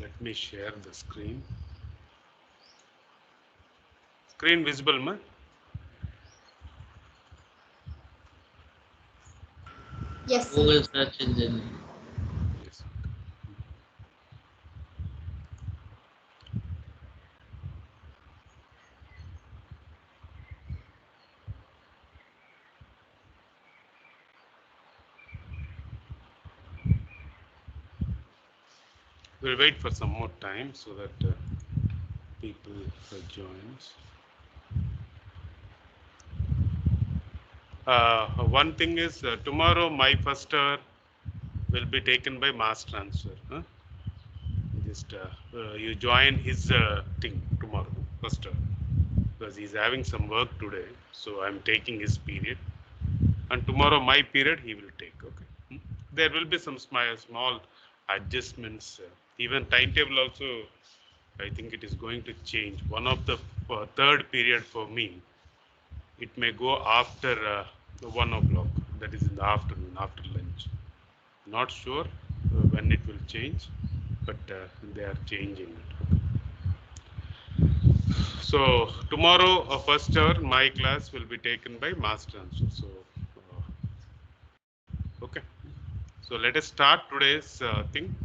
Let me share the screen. Screen visible, ma? Yes, sir. Google search engine. Yes. We'll wait for some more time so that people joins. One thing is tomorrow my first hour will be taken by mass transfer. Huh? Just you join his thing tomorrow first hour because he's having some work today. So I'm taking his period, and tomorrow my period he will take. Okay. There will be some small adjustments. Even timetable also, I think it is going to change. One of the third period for me, it may go after 1 o'clock. That is in the afternoon, after lunch. Not sure when it will change, but they are changing it. So tomorrow, first hour, my class will be taken by mass transfer. So, okay. So let us start today's thing.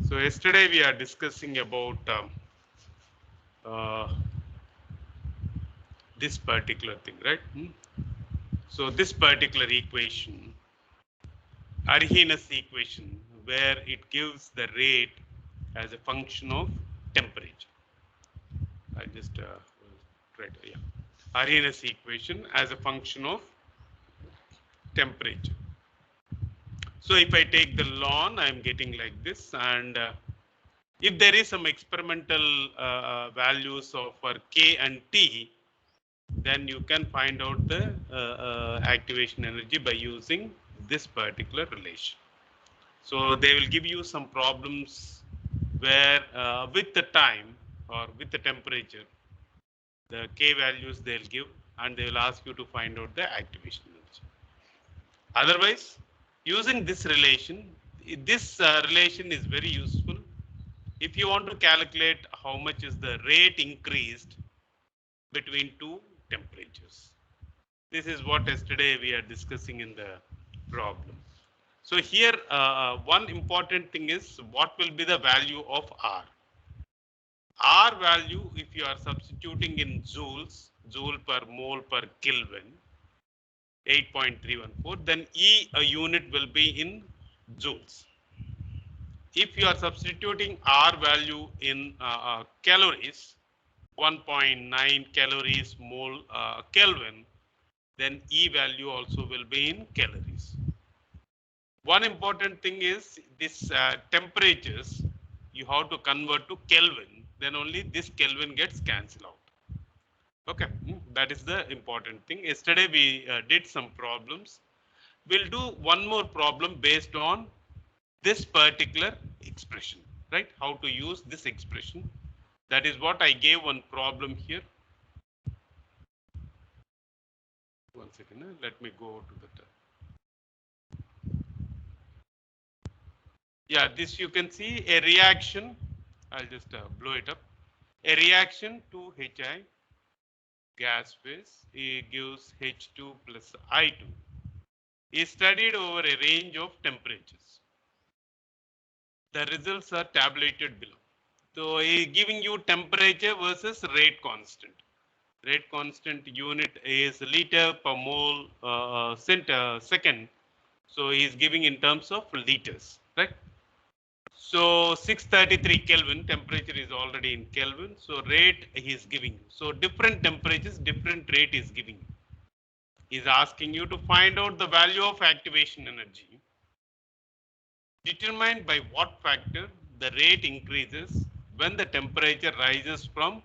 So yesterday we are discussing about uh, this particular thing, right? So this particular equation, Arrhenius equation, where it gives the rate as a function of temperature. I just tried, yeah. Arrhenius equation as a function of temperature. So if I take the ln, I'm getting like this, and if there is some experimental values of for K and T, then you can find out the activation energy by using this particular relation. So they will give you some problems where with the time or with the temperature, the K values they'll give, and they will ask you to find out the activation energy. Otherwise, using this relation is very useful if you want to calculate how much is the rate increased between two temperatures. This is what yesterday we are discussing in the problem. So here one important thing is what will be the value of R. R value, if you are substituting in joules, joule per mole per Kelvin, 8.314, then E a unit will be in joules. If you are substituting R value in calories, 1.9 calories mole Kelvin, then E value also will be in calories. One important thing is this temperatures, you have to convert to Kelvin, then only this Kelvin gets cancelled out. Okay, that is the important thing. Yesterday we did some problems. We'll do one more problem based on this particular expression, right? How to use this expression. That is what I gave one problem here. One second, let me go to the. Yeah, this you can see a reaction. I'll just blow it up. A reaction to HI gas phase, it gives H2 plus I2, is studied over a range of temperatures. The results are tabulated below. So giving you temperature versus rate constant. Rate constant unit is liter per mole second. So he is giving in terms of liters, right? So 633 Kelvin, temperature is already in Kelvin. So rate he is giving. So different temperatures, different rate is giving. He is asking you to find out the value of activation energy determined by what factor the rate increases when the temperature rises from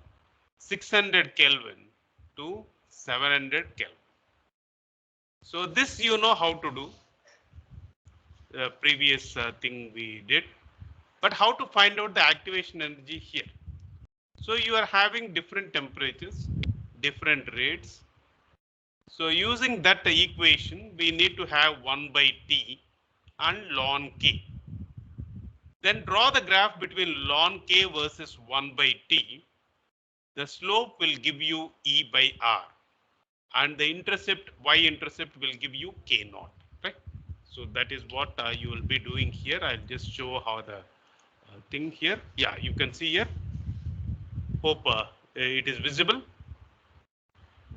600 Kelvin to 700 Kelvin. So this you know how to do. The previous thing we did. But how to find out the activation energy here? So you are having different temperatures, different rates. So using that equation, we need to have 1 by T and ln K. Then draw the graph between ln k versus 1 by t. The slope will give you E by R, and the intercept, y-intercept, will give you k naught, right? So that is what you will be doing here. I'll just show how the thing here. Yeah, you can see here. Hope it is visible.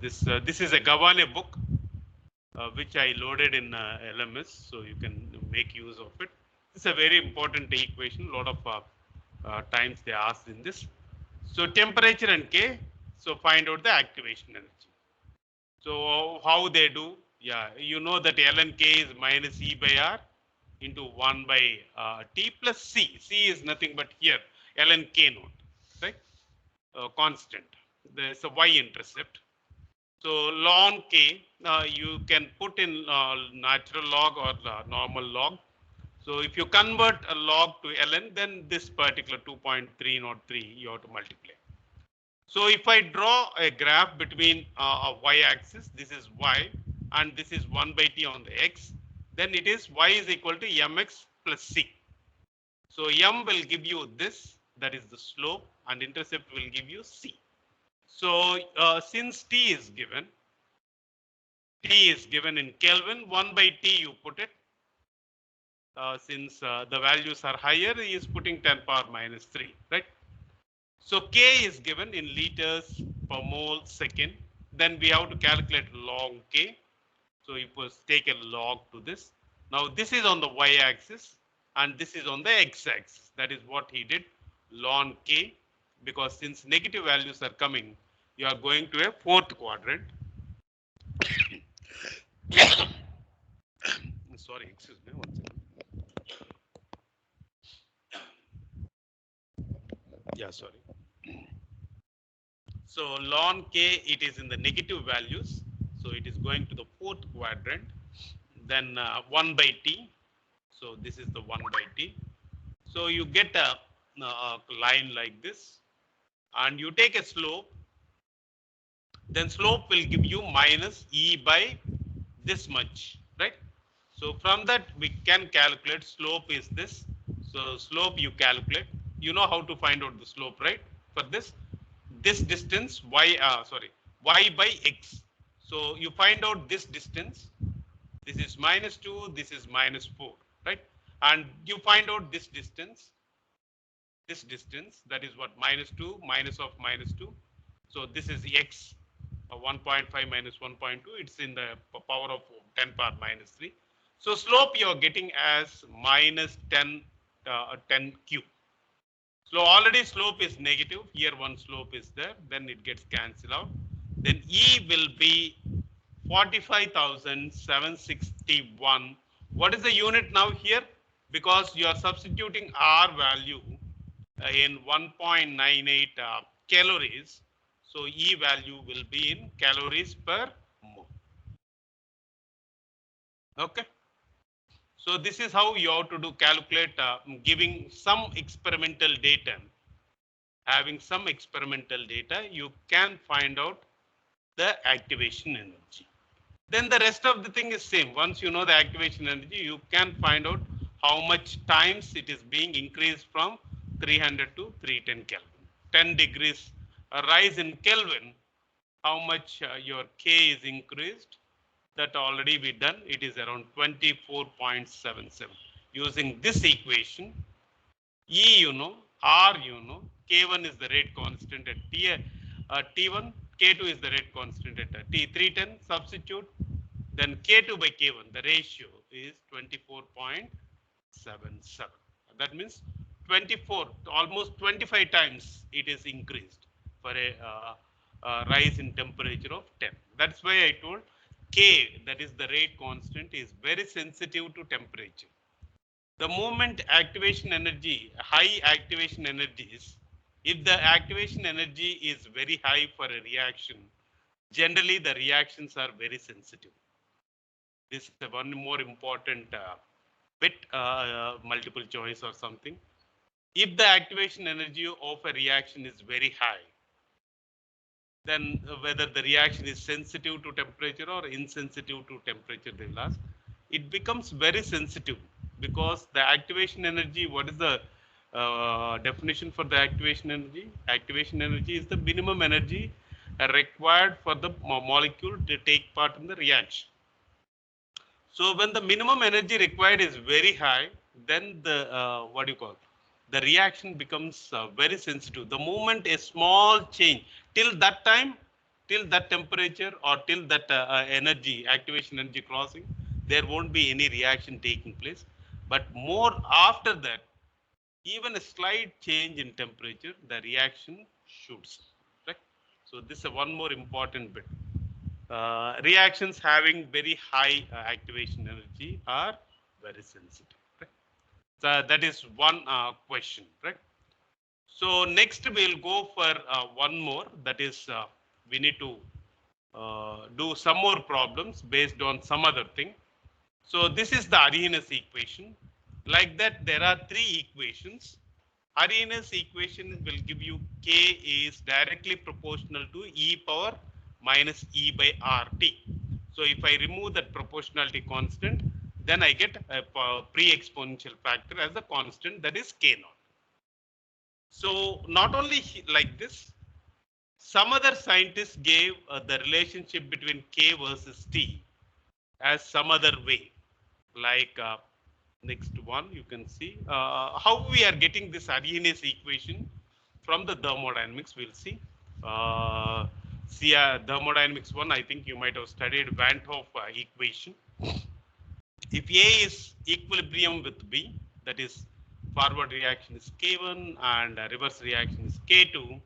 This is a Gavale book which I loaded in LMS, so you can make use of it. It's a very important equation. A lot of times they asked in this. So temperature and K. So find out the activation energy. So how they do? Yeah, you know that ln K is minus E by R into 1 by T plus C. C is nothing but here ln K naught, right? Constant. There's a y-intercept. So ln K, you can put in natural log or normal log. So if you convert a log to ln, then this particular 2.303 you have to multiply. So if I draw a graph between a y-axis, this is y, and this is 1 by t on the x, then it is y is equal to mx plus c. So m will give you this, that is the slope, and intercept will give you c. So since t is given in Kelvin, 1 by t you put it. Since the values are higher, he is putting 10 power minus 3, right? So K is given in liters per mole second. Then we have to calculate log K. So you must take a log to this. Now this is on the y-axis and this is on the x-axis. That is what he did, log K, because since negative values are coming, you are going to a fourth quadrant. Sorry, excuse me. One second. Yeah, sorry. So ln K, it is in the negative values. So it is going to the fourth quadrant. Then 1 by t. So this is the 1 by t. So you get a line like this and you take a slope. Then slope will give you minus E by this much, right? So from that we can calculate slope is this. So slope you calculate. You know how to find out the slope, right? For this distance y by x. So you find out this distance. This is minus 2, this is minus 4, right? And you find out this distance, that is what, minus 2, minus of minus 2. So this is x, 1.5 minus 1.2, it's in the power of 10 power minus 3. So slope you are getting as minus 10 cube. So already slope is negative, here one slope is there, then it gets cancelled out. Then E will be 45,761. What is the unit now here? Because you are substituting R value in 1.98 calories. So E value will be in calories per mole. Okay. So this is how you have to do calculate giving some experimental data. Having some experimental data, you can find out the activation energy. Then the rest of the thing is same. Once you know the activation energy, you can find out how much times it is being increased from 300 to 310 Kelvin. 10 degrees rise in Kelvin, how much your K is increased, that already we done. It is around 24.77. Using this equation, E you know, R you know, K1 is the rate constant at T1, K2 is the rate constant at T310, substitute, then K2 by K1, the ratio is 24.77. That means 24, almost 25 times it is increased for a rise in temperature of 10. That's why I told K, that is the rate constant, is very sensitive to temperature. The moment activation energy, high activation energies, if the activation energy is very high for a reaction, generally the reactions are very sensitive. This is one more important bit, multiple choice or something. If the activation energy of a reaction is very high, then whether the reaction is sensitive to temperature or insensitive to temperature, they will ask. It becomes very sensitive because the activation energy, what is the definition for the activation energy. Activation energy is the minimum energy required for the molecule to take part in the reaction. So when the minimum energy required is very high, then the what do you call, the reaction becomes very sensitive. The moment a small change till that time, till that temperature or till that energy, activation energy crossing, there won't be any reaction taking place. But more after that, even a slight change in temperature, the reaction shoots. Right? So this is one more important bit. Reactions having very high activation energy are very sensitive. Right? So that is one question. Right? So next we'll go for one more. That is we need to do some more problems based on some other thing. So this is the Arrhenius equation. Like that, there are three equations. Arrhenius equation will give you K is directly proportional to e power minus e by RT. So if I remove that proportionality constant, then I get a pre-exponential factor as the constant, that is K naught. So not only like this, some other scientists gave the relationship between K versus T as some other way. Like next one, you can see how we are getting this Arrhenius equation from the thermodynamics. We'll see. Thermodynamics 1, I think you might have studied Van 't Hoff equation. If A is equilibrium with B, that is forward reaction is K1 and reverse reaction is K2,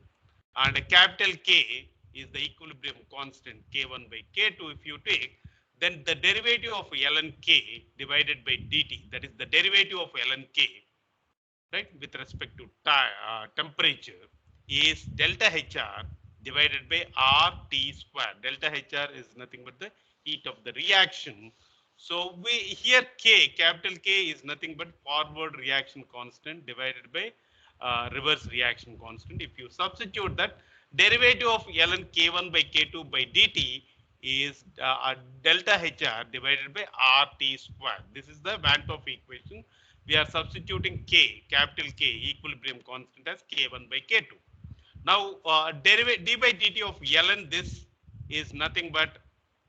and a capital K is the equilibrium constant K1 by K2. If you take, then the derivative of ln K divided by dt, that is the derivative of ln K, right, with respect to temperature, is delta HR divided by RT square. Delta HR is nothing but the heat of the reaction. So we here K, capital K, is nothing but forward reaction constant divided by reverse reaction constant. If you substitute that, derivative of ln K1 by K2 by dt is delta HR divided by RT square. This is the Van 't Hoff equation. We are substituting K, capital K, equilibrium constant, as K1 by K2. Now, derivative d by dt of ln this is nothing but,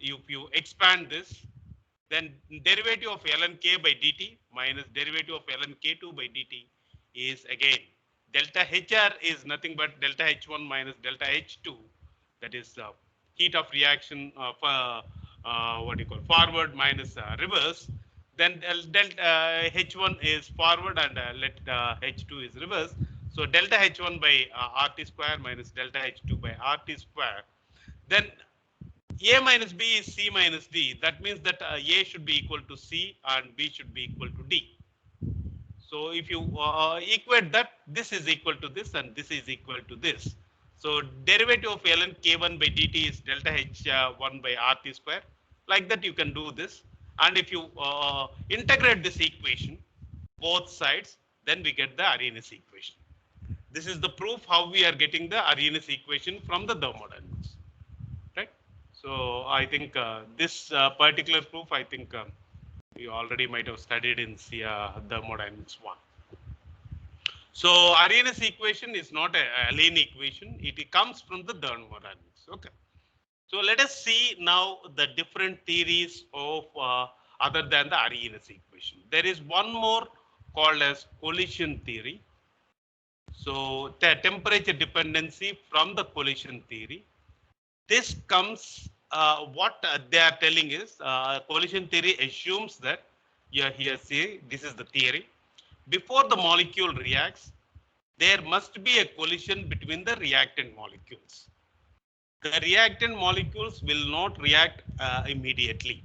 if you expand this, then derivative of ln K by dt minus derivative of ln K2 by dt is again delta HR is nothing but delta H1 minus delta H2, that is heat of reaction of what do you call, forward minus reverse. Then delta H1 is forward and let H2 is reverse. So delta H1 by RT square minus delta H2 by RT square. Then A minus B is C minus D. That means that A should be equal to C and B should be equal to D. So if you equate that, this is equal to this and this is equal to this. So derivative of ln K1 by dt is delta H1 by RT square. Like that you can do this. And if you integrate this equation, both sides, then we get the Arrhenius equation. This is the proof how we are getting the Arrhenius equation from the thermodynamics. Right? So I think this particular proof, I think you already might have studied in thermodynamics 1. So Arrhenius equation is not a Allen equation. It comes from the thermodynamics. Okay. So let us see now the different theories of other than the Arrhenius equation. There is one more called as collision theory. So the temperature dependency from the collision theory. This comes, what they are telling is collision theory assumes that, here see, this is the theory. Before the molecule reacts, there must be a collision between the reactant molecules. The reactant molecules will not react immediately.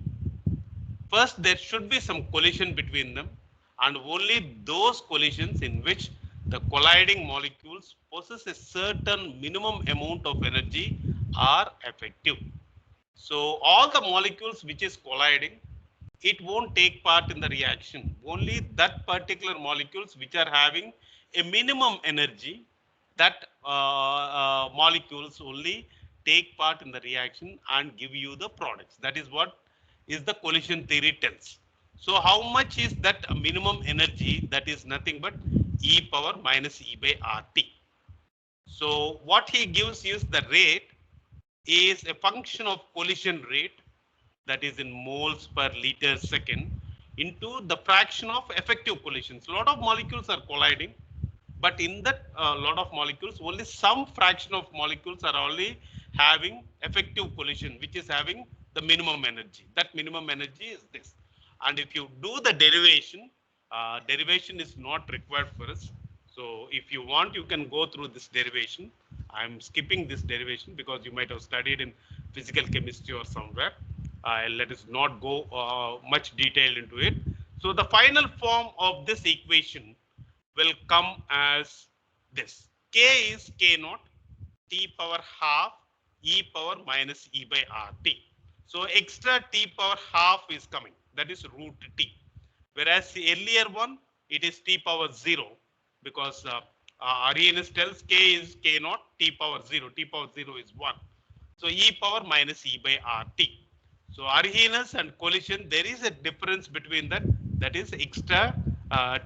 First, there should be some collision between them, and only those collisions in which the colliding molecules possess a certain minimum amount of energy are effective. So all the molecules which is colliding, it won't take part in the reaction. Only that particular molecules which are having a minimum energy, that molecules only take part in the reaction and give you the products. That is what is the collision theory tells. So how much is that minimum energy? That is nothing but e power minus e by RT. So what he gives is the rate is a function of collision rate, that is in moles per liter second, into the fraction of effective collisions. A lot of molecules are colliding, but in that lot of molecules, only some fraction of molecules are only having effective collision, which is having the minimum energy. That minimum energy is this. And if you do the derivation is not required for us. So if you want, you can go through this derivation. I'm skipping this derivation because you might have studied in physical chemistry or somewhere. Let us not go much detail into it. So the final form of this equation will come as this. K is K naught T power half E power minus E by RT. So extra T power half is coming, that is root T. Whereas the earlier one, it is T power 0 because Arrhenius tells K is K naught T power 0. T power 0 is 1. So E power minus E by RT. So Arrhenius and collision, there is a difference between that. That is extra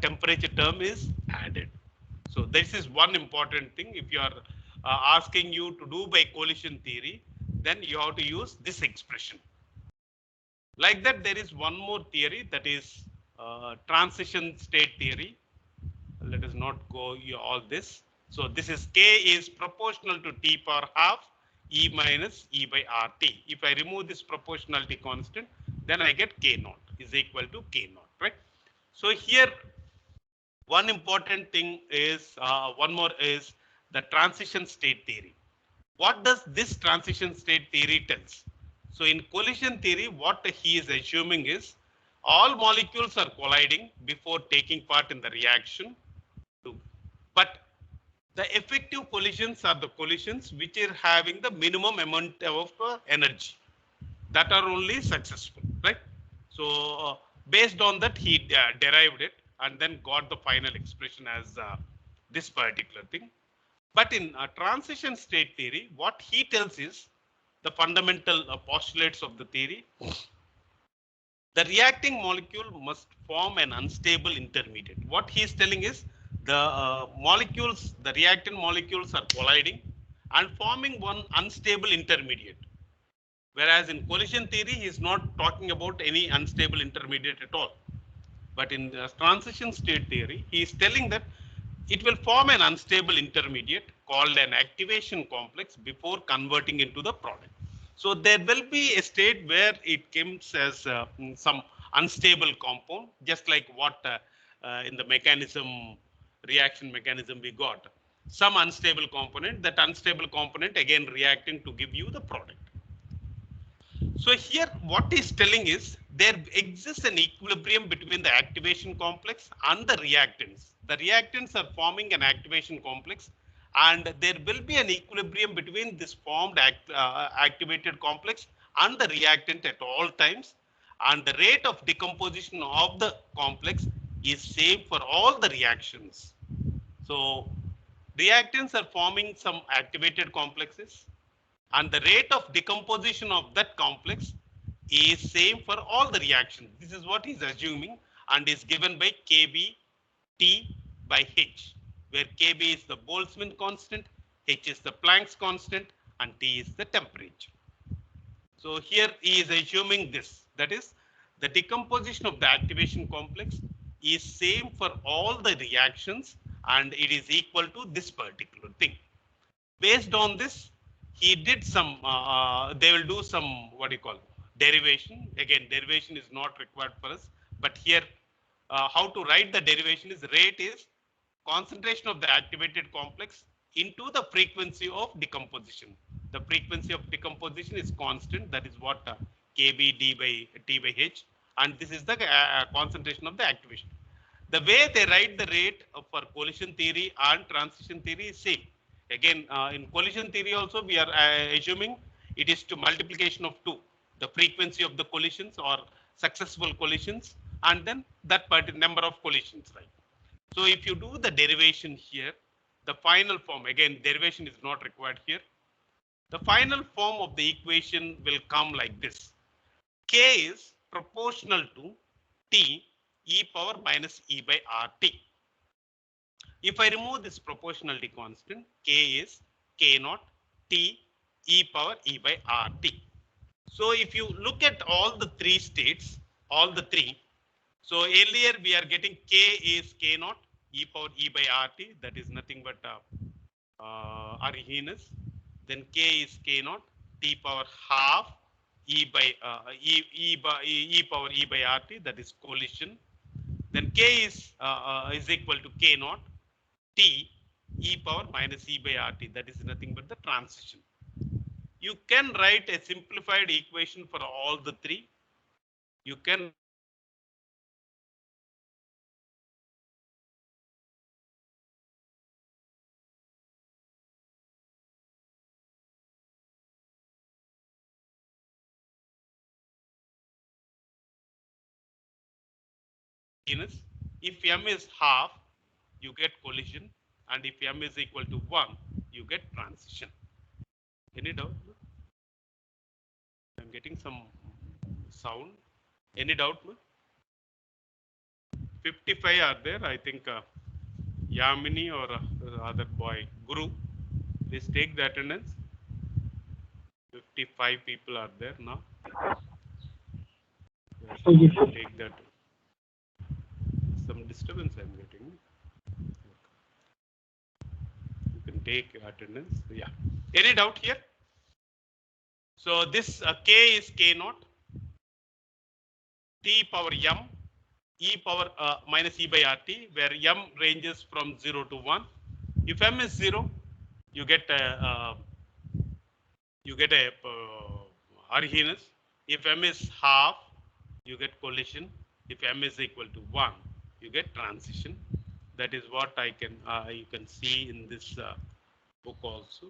temperature term is added. So this is one important thing. If you are asking you to do by collision theory, then you have to use this expression. Like that, there is one more theory, that is transition state theory. Let us not go all this. So this is K is proportional to T power half E minus E by RT. If I remove this proportionality constant, then I get K naught is equal to K naught, right? So here, one important thing is, one more is the transition state theory. What does this transition state theory tells? So in collision theory, what he is assuming is all molecules are colliding before taking part in the reaction. But the effective collisions are the collisions which are having the minimum amount of energy, that are only successful, right? So based on that, he derived it and then got the final expression as this particular thing. But in transition state theory, what he tells is the fundamental postulates of the theory. The reacting molecule must form an unstable intermediate. What he is telling is the molecules, the reactant molecules are colliding and forming one unstable intermediate. Whereas in collision theory, he is not talking about any unstable intermediate at all. But in the transition state theory, he is telling that it will form an unstable intermediate called an activation complex before converting into the product. So there will be a state where it comes as some unstable compound, just like what in the mechanism, reaction mechanism we got. Some unstable component, that unstable component again reacting to give you the product. So here what is telling is there exists an equilibrium between the activation complex and the reactants. The reactants are forming an activation complex, and there will be an equilibrium between this formed activated complex and the reactant at all times, and the rate of decomposition of the complex is same for all the reactions. So reactants are forming some activated complexes, and the rate of decomposition of that complex is same for all the reactions. This is what he's assuming, and is given by Kb T by H, where Kb is the Boltzmann constant, H is the Planck's constant, and T is the temperature. So here he is assuming this, that is the decomposition of the activation complex is same for all the reactions, and it is equal to this particular thing. Based on this, he did some, they will do some, what do you call, derivation. Again, derivation is not required for us, but here how to write the derivation is rate is concentration of the activated complex into the frequency of decomposition. The frequency of decomposition is constant, that is what Kb d by T by H, and this is the concentration of the activation. The way they write the rate for collision theory and transition theory is same. Again, in collision theory also, we are assuming it is to multiplication of 2, the frequency of the collisions or successful collisions, and then that particular number of collisions, right? So if you do the derivation here, the final form, again, derivation is not required here. The final form of the equation will come like this. K is proportional to T e power minus E by RT. If I remove this proportionality constant, K is K naught T e power E by RT. So if you look at all the three states, all the three, so earlier we are getting K is K naught E power E by RT, that is nothing but Arrhenius. Then K is K naught T power half E by E power E by RT, that is collision. Then K is equal to K naught T E power minus E by RT, that is nothing but the transition. You can write a simplified equation for all the three. You can if M is half, you get collision, and if M is equal to 1, you get transition. Any doubt? I'm getting some sound. Any doubt? 55 are there. I think Yamini or other boy, Guru, please take the attendance. 55 people are there now. Take that. Some disturbance I'm getting. You can take attendance. Yeah. Any doubt here? So this K is K naught T power M E power minus E by RT, where M ranges from 0 to 1. If M is 0, you get a Arrhenius. If M is half, you get collision. If M is equal to 1, you get transition. That is what I can you can see in this book also.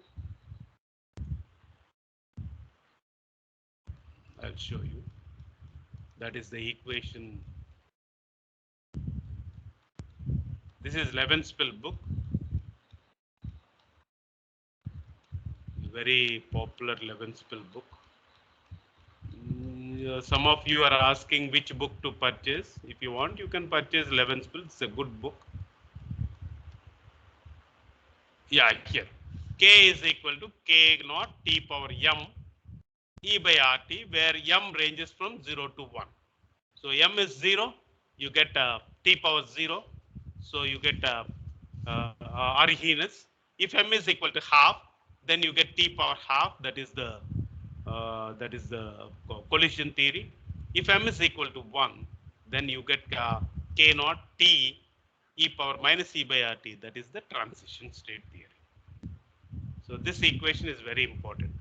I'll show you. That is the equation. This is Levenspiel book. Very popular Levenspiel book. Some of you are asking which book to purchase. If you want, you can purchase Levenspiel. It's a good book. Yeah, here. K is equal to K naught T power M E by RT, where M ranges from 0 to 1. So M is 0, you get T power 0. So you get Arrhenius. If M is equal to half, then you get T power half. That is the collision theory. If M is equal to 1, then you get K naught T E power minus E by RT. That is the transition state theory. So this equation is very important.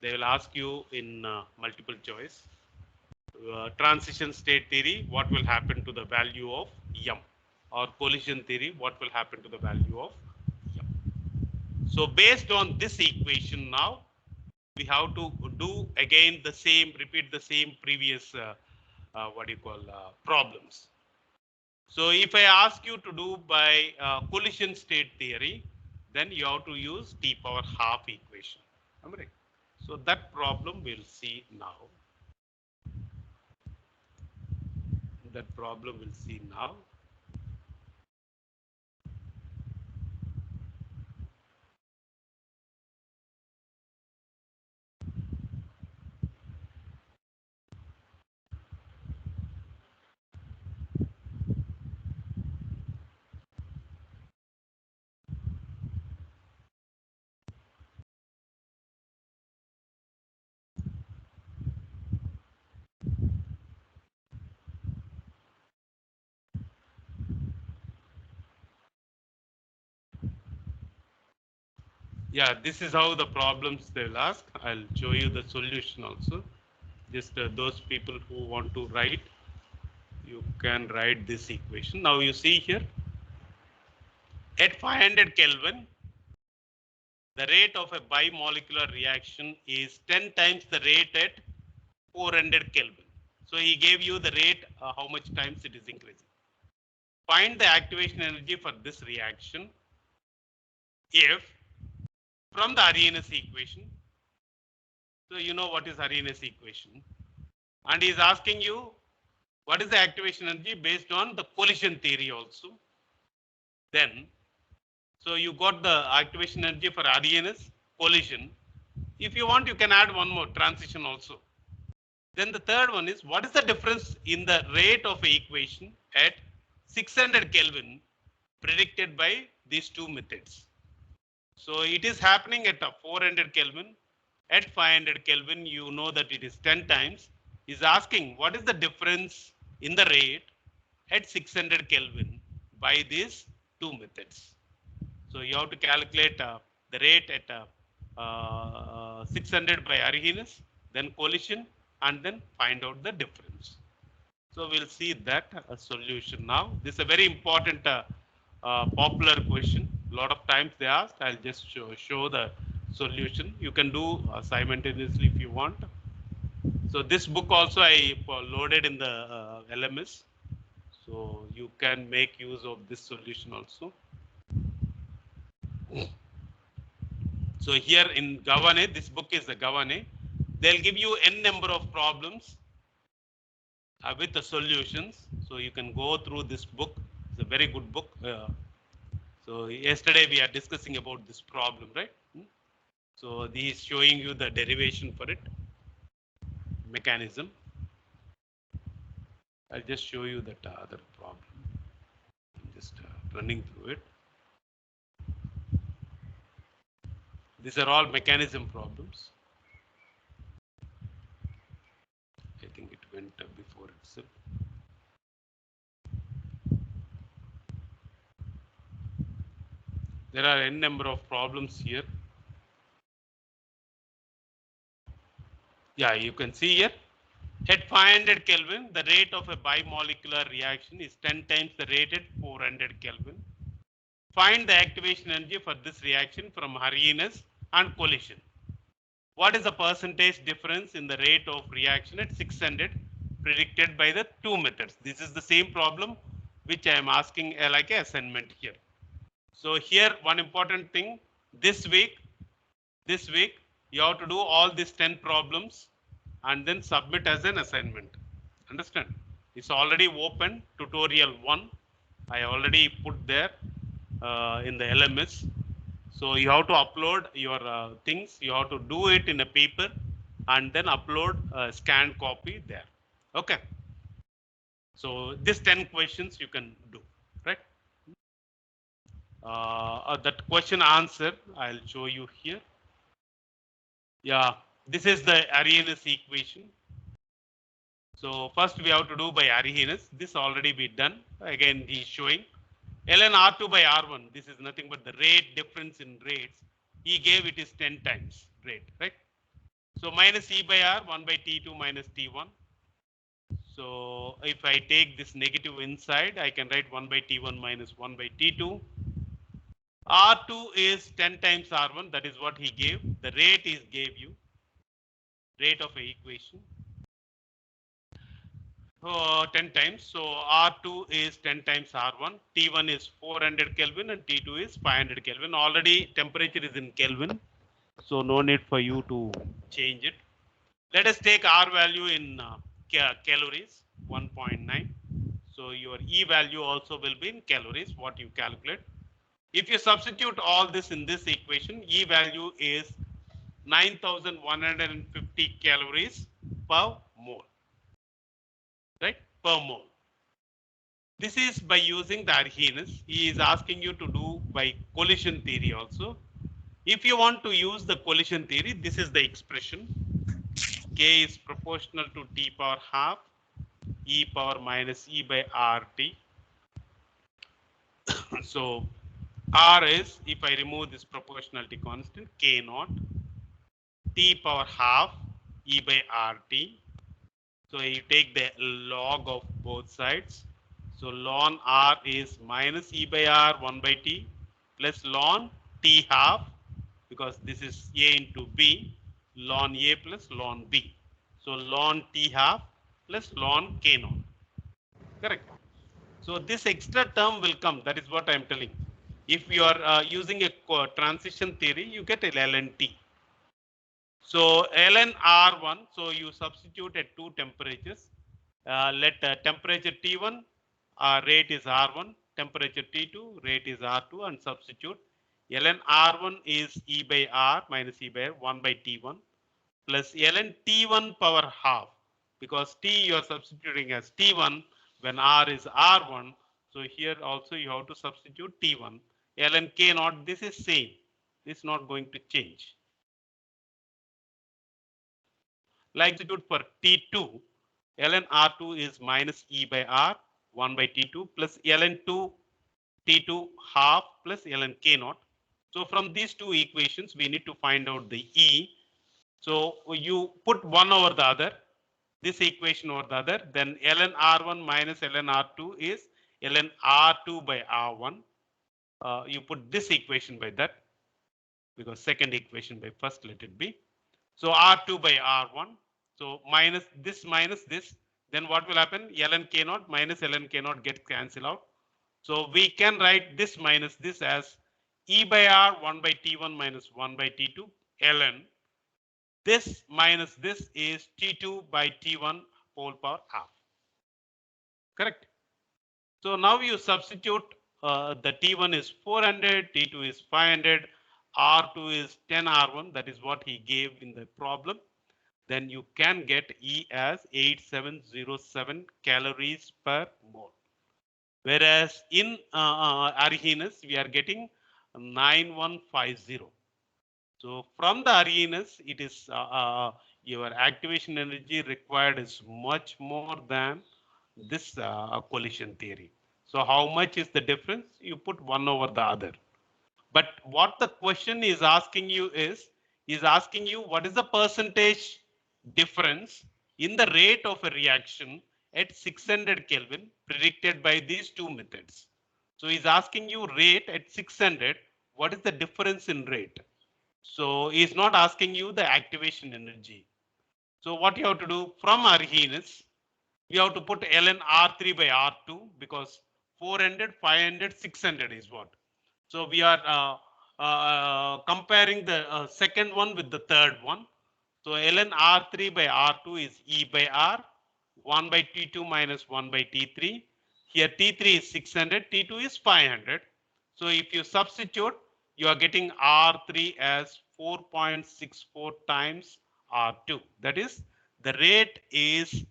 They will ask you in multiple choice. Transition state theory, what will happen to the value of M? Or collision theory, what will happen to the value of M? So based on this equation now, we have to do again the same, repeat the same previous problems. So if I ask you to do by collision state theory, then you have to use T power half equation. Am I right? So that problem we'll see now. That problem we'll see now. Yeah, this is how the problems they'll ask. I'll show you the solution also. Just those people who want to write, you can write this equation. Now you see here, at 500 Kelvin, the rate of a bimolecular reaction is 10 times the rate at 400 Kelvin. So he gave you the rate, how much times it is increasing. Find the activation energy for this reaction if from the Arrhenius equation. So you know what is Arrhenius equation. And he is asking you what is the activation energy based on the collision theory also. Then, so you got the activation energy for RENS, collision. If you want, you can add one more transition also. Then the third one is, what is the difference in the rate of equation at 600 Kelvin predicted by these two methods? So it is happening at 400 Kelvin. At 500 Kelvin, you know that it is 10 times. Is asking what is the difference in the rate at 600 Kelvin by these two methods. So you have to calculate the rate at 600 by Arrhenius, then collision, and then find out the difference. So we'll see that solution now. This is a very important popular question. A lot of times they ask. I'll just show the solution. You can do simultaneously if you want. So this book also I loaded in the LMS. So you can make use of this solution also. So here in Gavane, this book is the Gavane. They'll give you n number of problems with the solutions. So you can go through this book. It's a very good book. So yesterday we are discussing about this problem, right? So he is showing you the derivation for it, mechanism. I'll just show you that other problem. I'm just running through it. These are all mechanism problems. I think it went before itself. There are n number of problems here. Yeah, you can see here. At 500 Kelvin, the rate of a bimolecular reaction is 10 times the rate at 400 Kelvin. Find the activation energy for this reaction from Arrhenius and collision. What is the percentage difference in the rate of reaction at 600 predicted by the two methods? This is the same problem which I am asking like an assignment here. So here one important thing, this week you have to do all these 10 problems and then submit as an assignment. Understand? It's already open, tutorial 1. I already put there in the LMS. So you have to upload your things. You have to do it in a paper and then upload a scanned copy there. Okay. So these 10 questions you can do, right? That question answer I'll show you here. Yeah, this is the Arrhenius equation. So first we have to do by Arrhenius. This already be done. Again, he's showing ln R2 by R1. This is nothing but the rate difference in rates. He gave it is 10 times rate, right? So minus E by R, 1 by T2 minus T1. So if I take this negative inside, I can write 1 by T1 minus 1 by T2. R2 is 10 times R1. That is what he gave. The rate is gave you. Rate of a equation. 10 times. So R2 is 10 times R1. T1 is 400 Kelvin and T2 is 500 Kelvin. Already temperature is in Kelvin. So no need for you to change it. Let us take R value in calories, 1.9. So your E value also will be in calories, what you calculate. If you substitute all this in this equation, E value is 9,150 calories per mole, right? Per mole. This is by using the Arrhenius. He is asking you to do by collision theory also. If you want to use the collision theory, this is the expression. K is proportional to T power half E power minus E by RT. So R is, if I remove this proportionality constant, K naught T power half E by RT. So you take the log of both sides. So ln R is minus E by R 1 by T plus ln T half, because this is A into B, ln A plus ln B. So ln T half plus ln K naught. Correct. So this extra term will come. That is what I am telling. If you are using a transition theory, you get a ln T. So ln R1, so you substitute at two temperatures. Let temperature T1, rate is R1, temperature T2, rate is R2, and substitute. Ln R1 is E by R minus E by R, 1 by T1 plus ln T1 power half, because T you are substituting as T1 when R is R1. So here also you have to substitute T1. Ln K naught, this is same. This is not going to change. Like substitute for T2, ln R2 is minus E by R, 1 by T2 plus ln T2 half plus ln K naught. So from these two equations, we need to find out the E. So you put one over the other, this equation over the other, then ln R1 minus ln R2 is ln R2 by R1. You put this equation by that, because second equation by first, let it be. So R2 by R1. So minus this, then what will happen? Ln K naught minus ln K naught get cancelled out. So we can write this minus this as E by R 1 by T1 minus 1 by T2 ln. This minus this is T2 by T1 whole power half. Correct. So now you substitute the T1 is 400, T2 is 500, R2 is 10 R1. That is what he gave in the problem. Then you can get E as 8707 calories per mole. Whereas in Arrhenius, we are getting 9150. So from the Arrhenius, it is your activation energy required is much more than this collision theory. So how much is the difference? You put one over the other. But what the question is asking you is asking you what is the percentage difference in the rate of a reaction at 600 Kelvin predicted by these two methods. So he's asking you rate at 600. What is the difference in rate? So he's not asking you the activation energy. So what you have to do from Arrhenius, you have to put ln R3 by R2, because 400, 500, 600 is what. So we are comparing the second one with the third one. So ln R3 by R2 is E by R, 1 by T2 minus 1 by T3. Here T3 is 600, T2 is 500. So if you substitute, you are getting R3 as 4.64 times R2. That is, the rate is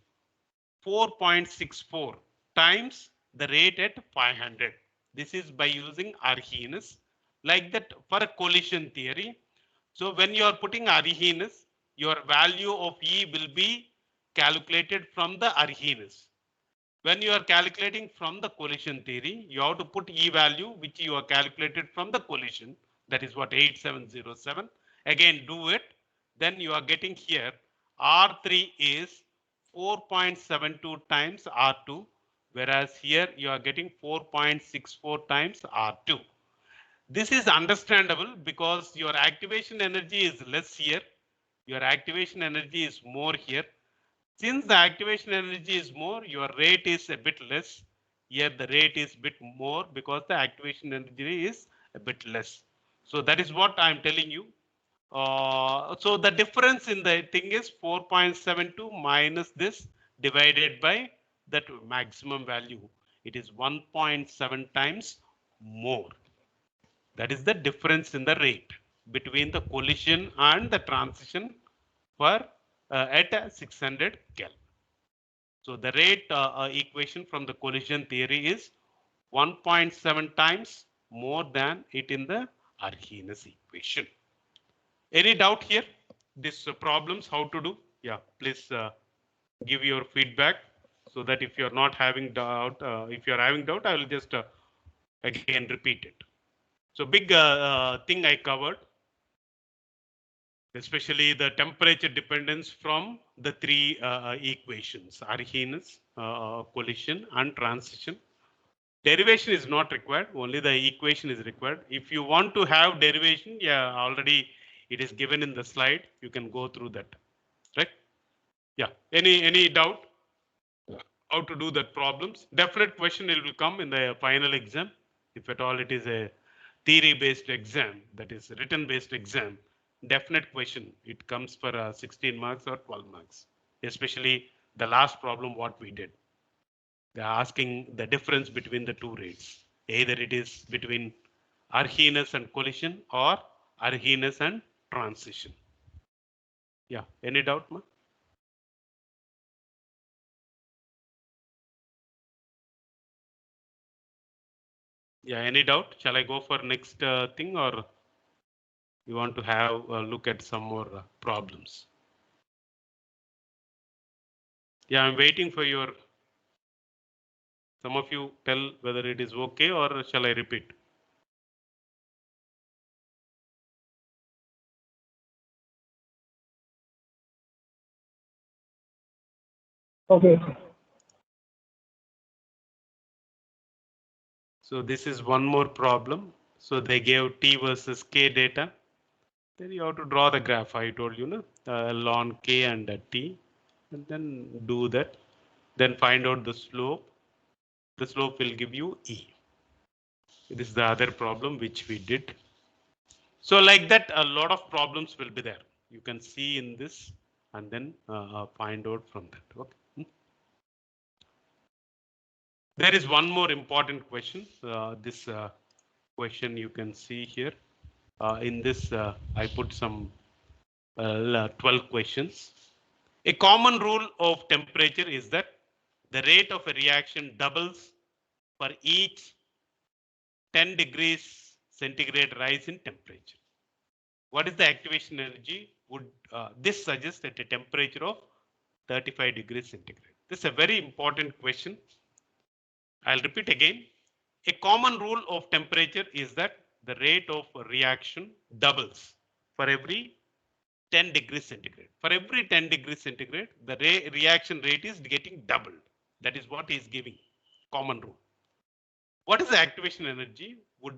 4.64 times the rate at 500. This is by using Arrhenius. Like that for a collision theory. So when you are putting Arrhenius, your value of E will be calculated from the Arrhenius. When you are calculating from the collision theory, you have to put E value which you are calculated from the collision. That is what 8707. Again do it. Then you are getting here R3 is 4.72 times R2, whereas here you are getting 4.64 times R2. This is understandable because your activation energy is less here. Your activation energy is more here. Since the activation energy is more, your rate is a bit less. Here the rate is a bit more because the activation energy is a bit less. So that is what I'm telling you. So the difference in the thing is 4.72 minus this divided by that maximum value. It is 1.7 times more. That is the difference in the rate between the collision and the transition for at 600 Kelvin. So the rate equation from the collision theory is 1.7 times more than it in the Arrhenius equation. Any doubt here? This problems how to do? Yeah, please give your feedback so that if you're not having doubt, if you're having doubt, I will just again repeat it. So big thing I covered, especially the temperature dependence from the three equations, Arrhenius, collision and transition. Derivation is not required, only the equation is required. If you want to have derivation, yeah, already it is given in the slide. You can go through that, right? Yeah, any doubt how to do that problems? Definite question it will come in the final exam. If at all it is a theory based exam, that is written based exam, definite question. It comes for 16 marks or 12 marks, especially the last problem what we did. They're asking the difference between the two rates. Either it is between Arrhenius and collision or Arrhenius and transition. Yeah, any doubt, ma? Yeah, any doubt? Shall I go for next thing, or you want to have a look at some more problems? Yeah, I'm waiting for your. Some of you tell whether it is okay or shall I repeat? Okay. So this is one more problem. So they gave T versus K data. Then you have to draw the graph. I told you, no, ln K and T, and then do that. Then find out the slope. The slope will give you E. This is the other problem which we did. So like that, a lot of problems will be there. You can see in this and then find out from that. Okay. There is one more important question. This question you can see here. In this, I put some 12 questions. A common rule of temperature is that the rate of a reaction doubles for each 10 degrees centigrade rise in temperature. What is the activation energy? Would this suggest at a temperature of 35 degrees centigrade? This is a very important question. I'll repeat again. A common rule of temperature is that the rate of reaction doubles for every 10 degrees centigrade. For every 10 degrees centigrade, the reaction rate is getting doubled. That is what is giving common rule. What is the activation energy? Would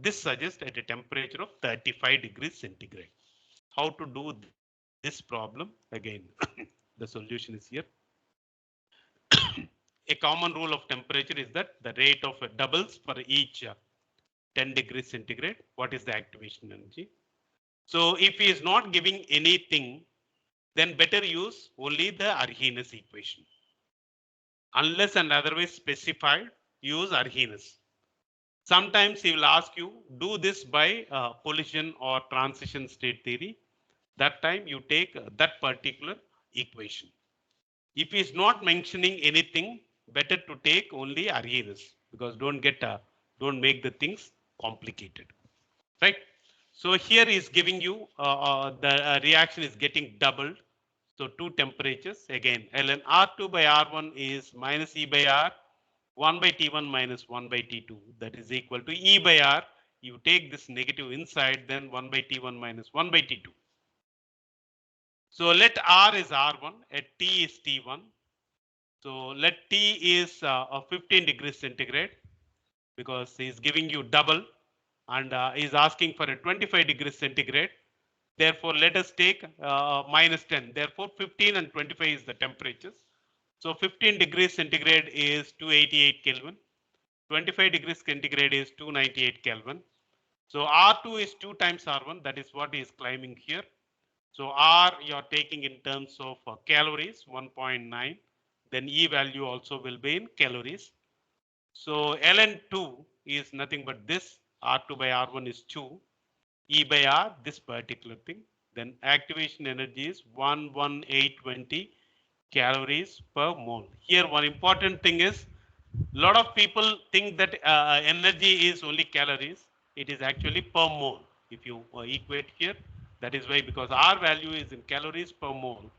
this suggest at a temperature of 35 degrees centigrade? How to do this problem? Again, the solution is here. A common rule of temperature is that the rate of doubles for each 10 degrees centigrade. What is the activation energy? So if he is not giving anything, then better use only the Arrhenius equation. Unless and otherwise specified, use Arrhenius. Sometimes he will ask you, do this by collision or transition state theory. That time you take that particular equation. If he is not mentioning anything, better to take only Arrhenius, because don't make the things complicated, right? So here is giving you the reaction is getting doubled. So two temperatures again, ln R2 by R1 is minus E by R, 1 by T1 minus 1 by T2, that is equal to E by R. You take this negative inside, then 1 by T1 minus 1 by T2. So let R is R1, at T is T1. So let T is 15 degrees centigrade, because he's giving you double and is asking for a 25 degrees centigrade. Therefore, let us take minus 10. Therefore, 15 and 25 is the temperatures. So 15 degrees centigrade is 288 Kelvin. 25 degrees centigrade is 298 Kelvin. So R2 is 2 times R1. That is what is climbing here. So R you're taking in terms of calories, 1.9. Then E value also will be in calories. So ln2 is nothing but this. R2 by R1 is 2. E by R, this particular thing. Then activation energy is 11820 calories per mole. Here one important thing is, a lot of people think that energy is only calories. It is actually per mole. If you equate here, that is why, because R value is in calories per mole.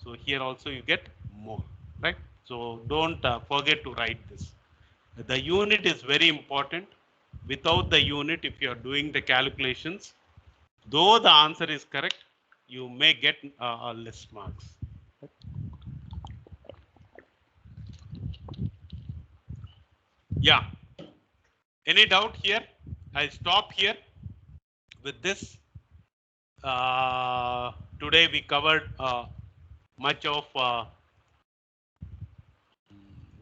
So here also you get mole, right? So don't forget to write this. The unit is very important. Without the unit, if you are doing the calculations, though the answer is correct, you may get less marks. Yeah. Any doubt here? I stop here with this. Today we covered much of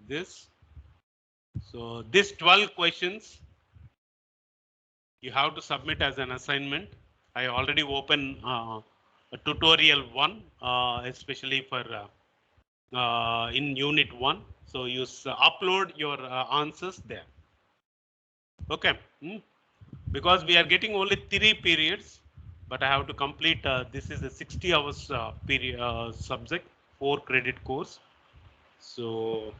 this. So this 12 questions you have to submit as an assignment. I already opened a tutorial 1, especially for in unit 1. So you upload your answers there. Okay. Because we are getting only 3 periods, but I have to complete. This is a 60 hours period subject, 4 credit course. So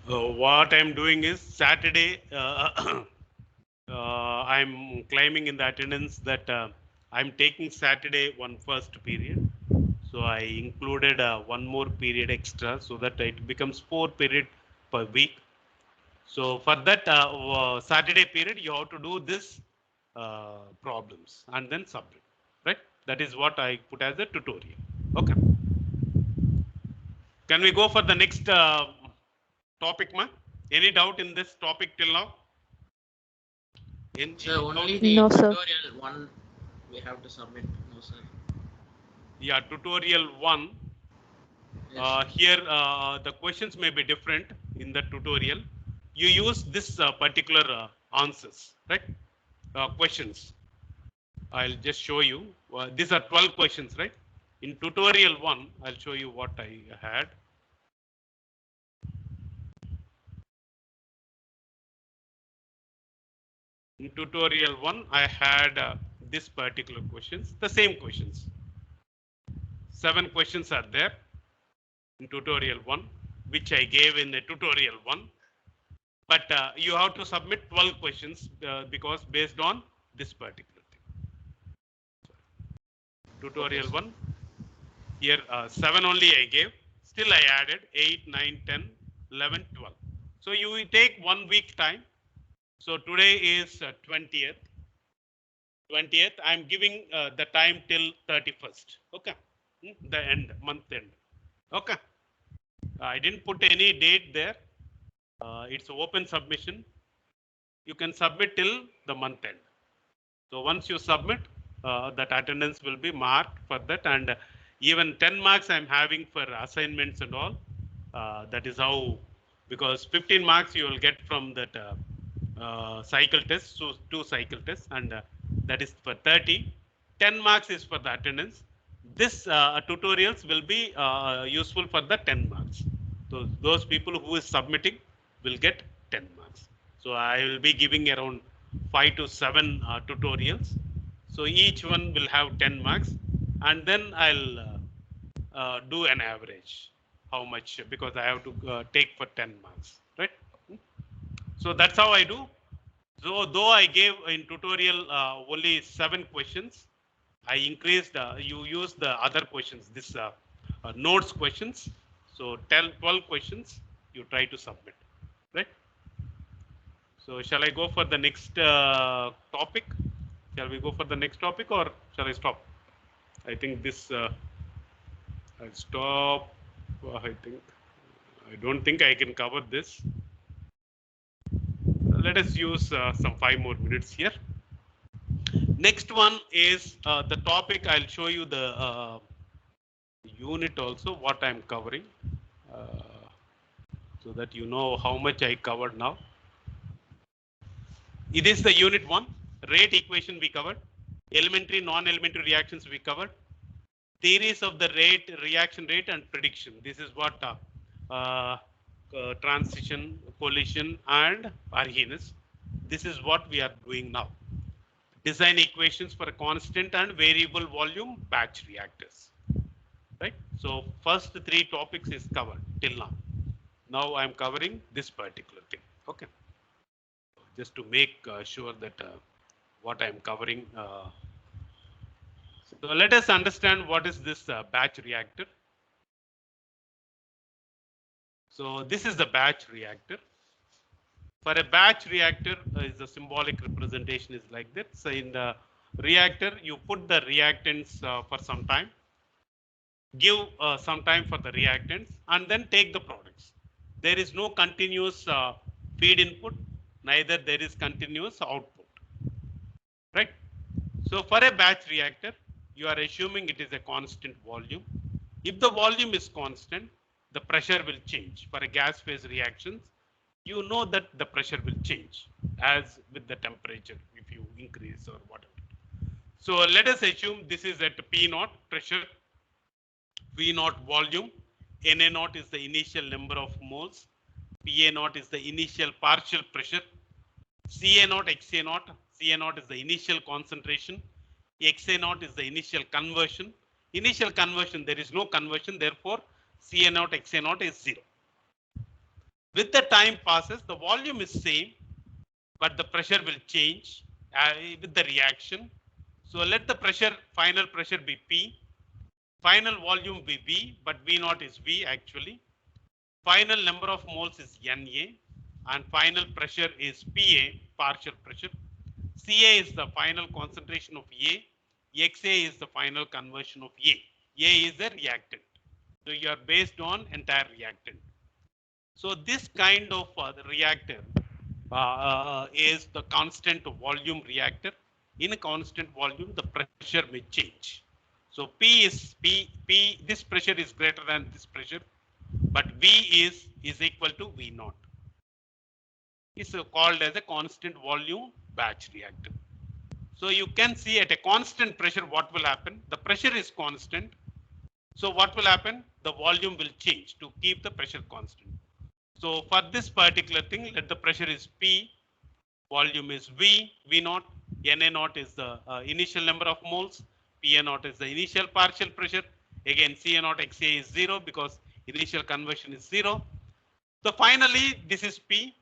what I'm doing is Saturday. I'm claiming in the attendance that I'm taking Saturday one first period. So I included one more period extra so that it becomes 4 period per week. So for that Saturday period, you have to do this problems and then submit, right? That is what I put as a tutorial. Okay. Can we go for the next topic, ma? Any doubt in this topic till now? So Any only doubt? the No, sir. tutorial one we have to submit. No, sir. Yeah, tutorial 1. Yes. Here the questions may be different in the tutorial. You use this particular answers, right? Questions. I'll just show you. These are 12 questions, right? In tutorial 1, I'll show you what I had. In tutorial 1, I had this particular questions, the same questions. 7 questions are there in tutorial 1, which I gave in the tutorial 1. But you have to submit 12 questions because based on this particular thing. Tutorial Okay, 1. Here 7 only I gave. Still I added 8, 9, 10, 11, 12. So you will take 1 week time. So today is 20th. 20th. I'm giving the time till 31st. Okay. The end, month end. Okay. I didn't put any date there. It's open submission. You can submit till the month end. So once you submit, that attendance will be marked for that, and even 10 marks I'm having for assignments and all. That is how, because 15 marks you will get from that cycle test, so 2 cycle tests, and that is for 30. 10 marks is for the attendance. This tutorials will be useful for the 10 marks. So those people who is submitting will get 10 marks. So I will be giving around 5 to 7 tutorials. So each one will have 10 marks, and then I'll do an average. How much? Because I have to take for 10 marks, right? So that's how I do. So though I gave in tutorial only 7 questions, I increased. You use the other questions. This notes questions. So 12 questions you try to submit, right? So shall I go for the next topic? Shall we go for the next topic or shall I stop? I think this I'll stop. I don't think I can cover this. Let us use some 5 more minutes here. Next one is the topic. I'll show you the unit also, what I'm covering, so that you know how much I covered now. It is the unit 1. Rate equation we covered. Elementary, non-elementary reactions we covered. Theories of the rate, reaction rate, and prediction. This is what transition, collision, and Arrhenius. This is what we are doing now. Design equations for a constant and variable volume batch reactors. Right. So first 3 topics is covered till now. Now I'm covering this particular thing. Okay. Just to make sure that what I'm covering. So let us understand what is this batch reactor. So this is the batch reactor. For a batch reactor, is the symbolic representation is like that. So in the reactor, you put the reactants for some time, give some time for the reactants, and then take the products. There is no continuous feed input, neither there is continuous output, right? So for a batch reactor, you are assuming it is a constant volume. If the volume is constant, the pressure will change. For a gas phase reactions, you know that the pressure will change as with the temperature if you increase or whatever. So let us assume this is at P naught pressure, V naught volume, Na naught is the initial number of moles, Pa naught is the initial partial pressure. Ca naught, Xa naught. Ca naught is the initial concentration. Xa naught is the initial conversion. Initial conversion, there is no conversion. Therefore, Ca naught, Xa naught is 0. With the time passes, the volume is same, but the pressure will change with the reaction. So let the pressure, final pressure be P. Final volume be V, but V naught is V actually. Final number of moles is Na, and final pressure is Pa, partial pressure. Ca is the final concentration of A. Xa is the final conversion of A. A is the reactant. So you are based on entire reactant. So this kind of the reactor is the constant volume reactor. In a constant volume, the pressure may change. So P, this pressure is greater than this pressure, but V is equal to V naught. It's called as a constant volume batch reactor. So you can see at a constant pressure what will happen. The pressure is constant. So what will happen? The volume will change to keep the pressure constant. So for this particular thing, let the pressure is P, volume is V naught, Na naught is the initial number of moles, Pa naught is the initial partial pressure. Again, Ca naught Xa is 0 because initial conversion is 0. So finally, this is P,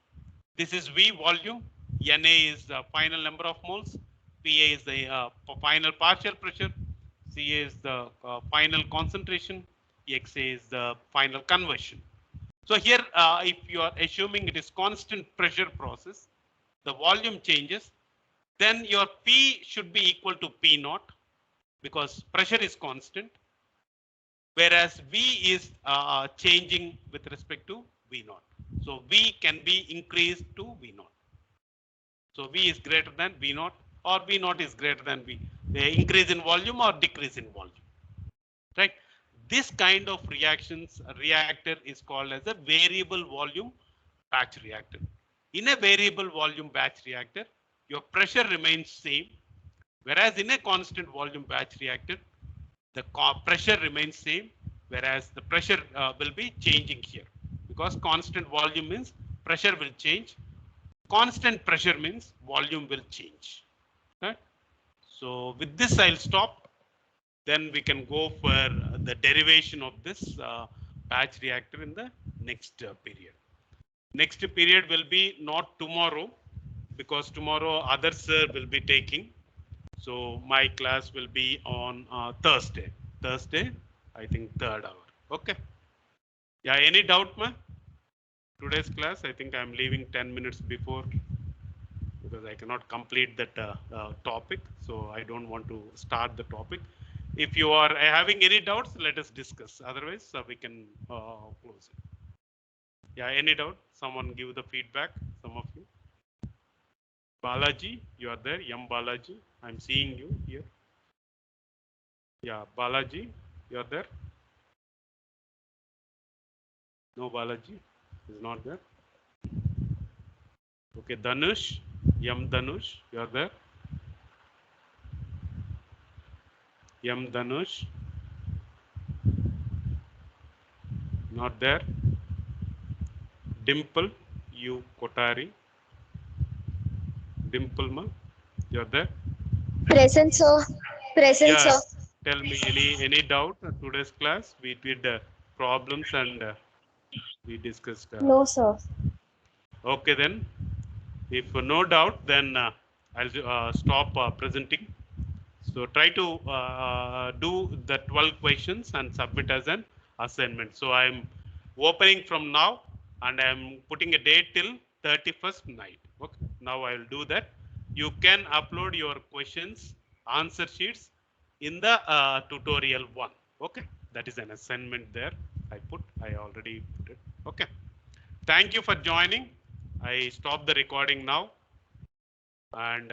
this is V volume, Na is the final number of moles, Pa is the final partial pressure, Ca is the final concentration, Xa is the final conversion. So here, if you are assuming it is constant pressure process, the volume changes, then your P should be equal to P naught because pressure is constant, whereas V is changing with respect to V naught. So V can be increased to V naught. So V is greater than V naught, or V naught is greater than V. The increase in volume or decrease in volume, right? This kind of reactor is called as a variable volume batch reactor. In a variable volume batch reactor, your pressure remains same, whereas in a constant volume batch reactor, the pressure remains same, whereas the pressure will be changing here, because constant volume means pressure will change. Constant pressure means volume will change. Right? So with this, I'll stop. Then we can go for the derivation of this batch reactor in the next period. Next period will be not tomorrow, because tomorrow other sir will be taking. So my class will be on Thursday. Thursday, I think 3rd hour. Okay. Yeah, any doubt, ma? Today's class, I think I'm leaving 10 minutes before because I cannot complete that topic. So I don't want to start the topic. If you are having any doubts, let us discuss. Otherwise, we can close it. Yeah, any doubt? Someone give the feedback, some of you. Balaji, you are there. Yam Balaji, I'm seeing you here. Yeah, Balaji, you are there. No, Balaji is not there. Okay, Dhanush, Yam Dhanush, you are there. Yam Dhanush, not there. Dimple, you Kotari. Dimple ma, you are there. Present, sir. Present, Yeah, sir. tell me any doubt today's class? We did problems and we discussed. No, sir. Okay, then if no doubt, then I'll stop presenting. So try to do the 12 questions and submit as an assignment. So I'm opening from now and I'm putting a date till 31st night. Okay, now I'll do that. You can upload your questions, answer sheets in the tutorial 1. Okay, that is an assignment there. I already put it. Okay, thank you for joining. I stop the recording now and